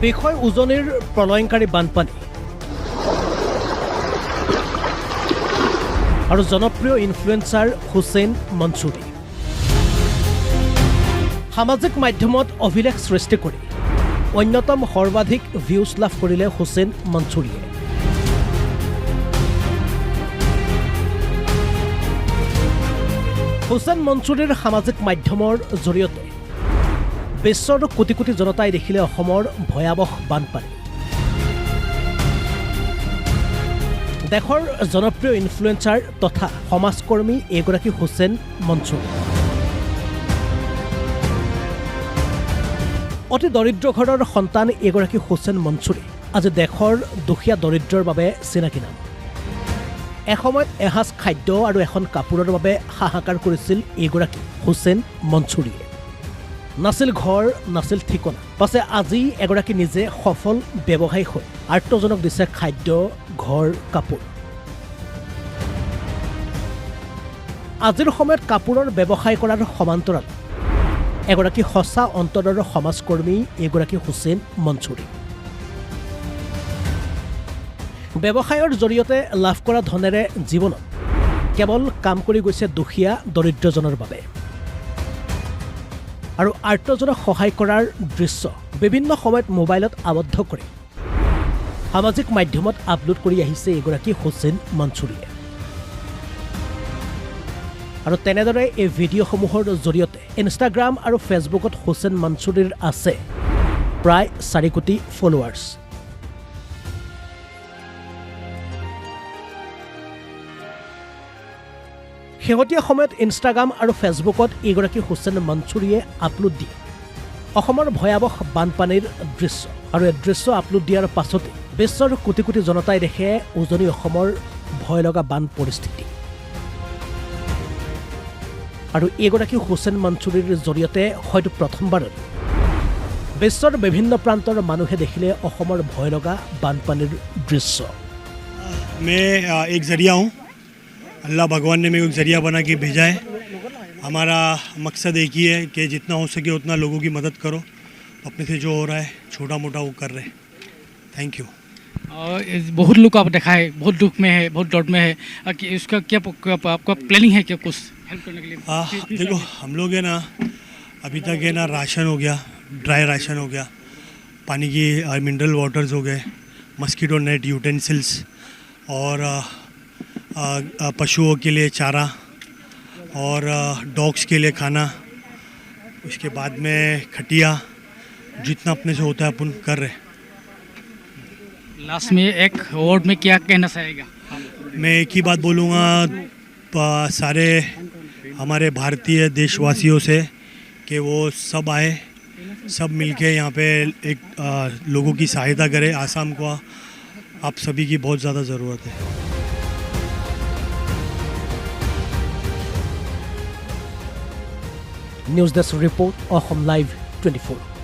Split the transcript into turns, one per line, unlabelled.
বিষয় উজনিৰ প্ৰলয়ংকাৰী বানপানী আৰু জনপ্ৰিয় ইনফ্লুৱেঞ্চাৰ হুছেইন মনছুৰী সামাজিক মাধ্যমত অভিলেখ সৃষ্টি কৰি অন্যতম সৰ্বাধিক ভিউজ লাভ কৰিলে হুছেইন মনছুৰীয়ে হুছেইন মনছুৰীৰ সামাজিক মাধ্যমৰ জৰিয়তে বিশ্বৰ কোটি কোটি জনতাই দেখিলে অসমৰ ভয়াৱহ বানপানী দেশৰ জনপ্ৰিয় ইনফ্লুৱেঞ্চাৰ তথা সমাজকৰ্মী এগৰাকী হুছেইন মনছুৰী অতি দৰিদ্ৰ ঘৰৰ সন্তান এগৰাকী হুছেইন মনছুৰী আজি দেশৰ দুখীয়া দৰিদ্ৰৰ বাবে চিনাকি নাম এসময়ত এসাঁজ খাদ্য আৰু এখন কাপোৰৰ বাবে হাহাকাৰ কৰিছিল এগৰাকী হুছেইন মনছুৰীয়ে নাছিল ঘৰ নাছিল ঠিকনা পাছে আজি এগৰাকী নিজে সফল ব্যৱসায়ী হৈ আৰ্তজনক দিছে খাদ্য ঘৰ কাপোৰ আজিৰ সময়ত কাপোৰৰ ব্যৱসায় কৰাৰ সমান্তৰাল এগৰাকী সঁচা অন্তৰৰ সমাজকৰ্মী এগৰাকী হুছেইন মনছুৰী ব্যৱসায়ৰ জৰিয়তে লাভ কৰা ধনেৰে জীৱনত কেৱল কাম কৰি গৈছে দুখীয়া দৰিদ্ৰজনৰ বাবে আৰু আৰ্তজনক সহায় কৰাৰ দৃশ্য বিভিন্ন সময়ত মোবাইলত আবদ্ধ কৰি সামাজিক মাধ্যমত আপলোড কৰি আহিছে এগৰাকী হুছেইন মনছুৰীয়ে আৰু তেনেদৰে এই ভিডিঅ'সমূহৰ জৰিয়তে ইনষ্টাগ্ৰাম আৰু ফেচবুকত হুছেইন মনছুৰীৰ আছে প্ৰায় 4 কোটি ফলোৱাৰ্ছ শেহতীয়া সময়ত ইনষ্টাগ্ৰাম আৰু ফেচবুকত এগৰাকী হুছেইন মনছুৰীয়ে আপলোড দিয়ে অসমৰ ভয়াৱহ বানপানীৰ দৃশ্য আৰু এই দৃশ্য আপলোড দিয়াৰ পাছতে বিশ্বৰ কোটি কোটি জনতাই দেখে উজনি অসমৰ ভয় লগা বান পৰিস্থিতি আৰু এগৰাকী হুছেইন মনছুৰীৰ জৰিয়তে হয়তো প্ৰথমবাৰৰ বিশ্বৰ বিভিন্ন প্ৰান্তৰ মানুহে দেখিলে অসমৰ ভয় লগা বানপানীৰ দৃশ্য
मैं एक ज़रिया हूँ अल्लाह भगवान ने मेरे को एक ज़रिया बना के भेजा है हमारा मकसद एक ही है कि जितना हो सके उतना लोगों की मदद करो अपने से जो हो रहा है छोटा मोटा वो कर रहे हैं थैंक यू
बहुत लोग आप देखा है बहुत दुख में है बहुत दर्द में है कि इसका क्या आपका प्लानिंग है क्या कुछ हेल्प करने के लिए
देखो हम लोग है ना अभी तक है ना राशन हो गया ड्राई राशन हो गया पानी की मिनरल वाटर्स हो गए मस्कीटो नेट यूटेंसिल्स और पशुओं के लिए चारा और डॉग्स के लिए खाना उसके बाद में खटिया जितना अपने से होता है अपन कर रहे हैं
लास्ट में एक वर्ड में क्या कहना चाहेगा
मैं एक ही बात बोलूँगा सारे हमारे भारतीय देशवासियों से कि वो सब आए सब मिलके यहाँ पे एक लोगों की सहायता करें आसाम को आप सभी की बहुत ज़्यादा ज़रूरत है
news desk report Assam live 24